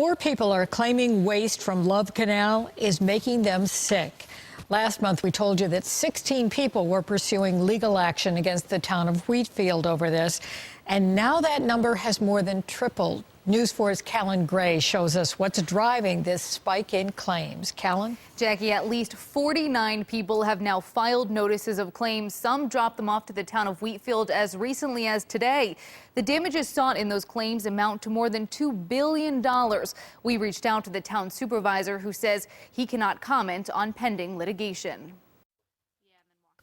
More people are claiming waste from Love Canal is making them sick. Last month, we told you that 16 people were pursuing legal action against the town of Wheatfield over this. And now that number has more than tripled. News 4's Callan Gray shows us what's driving this spike in claims. Callan? Jackie, at least 49 people have now filed notices of claim. Some dropped them off to the town of Wheatfield as recently as today. The damages sought in those claims amount to more than $2 billion. We reached out to the town supervisor, who says he cannot comment on pending litigation.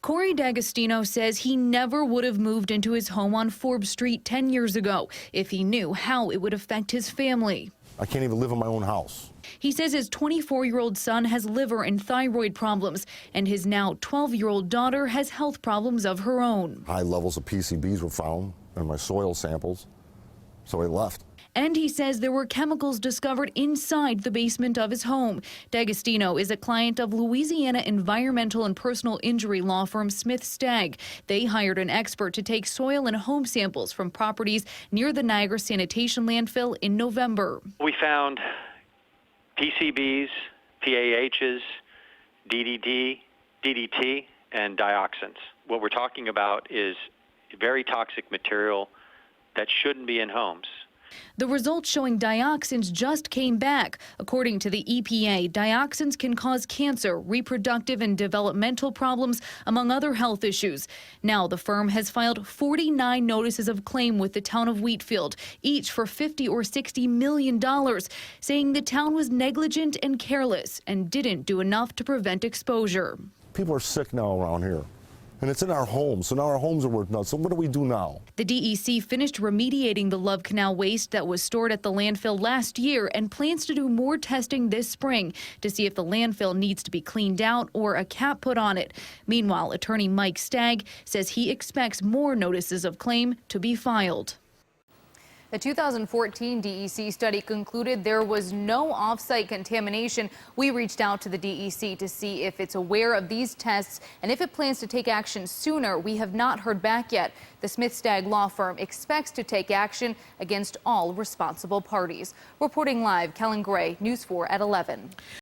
Corey D'Agostino says he never would have moved into his home on Forbes Street 10 years ago if he knew how it would affect his family. I can't even live in my own house. He says his 24-year-old son has liver and thyroid problems, and his now 12-year-old daughter has health problems of her own. High levels of PCBs were found in my soil samples, so I left. And he says there were chemicals discovered inside the basement of his home. D'Agostino is a client of Louisiana environmental and personal injury law firm Smith Stagg. They hired an expert to take soil and home samples from properties near the Niagara Sanitation Landfill in November. We found PCBs, PAHs, DDT, and dioxins. What we're talking about is very toxic material that shouldn't be in homes. The results showing dioxins just came back. According to the EPA, dioxins can cause cancer, reproductive and developmental problems, among other health issues. Now the firm has filed 49 notices of claim with the town of Wheatfield, each for $50 or $60 million, saying the town was negligent and careless and didn't do enough to prevent exposure. People are sick now around here. And it's in our homes, so now our homes are worth nothing. So what do we do now? The DEC finished remediating the Love Canal waste that was stored at the landfill last year and plans to do more testing this spring to see if the landfill needs to be cleaned out or a cap put on it. Meanwhile, attorney Mike Stagg says he expects more notices of claim to be filed. The 2014 DEC study concluded there was no off-site contamination. We reached out to the DEC to see if it's aware of these tests and if it plans to take action sooner. We have not heard back yet. The Smith Stagg law firm expects to take action against all responsible parties. Reporting live, Callan Gray, News 4 at 11.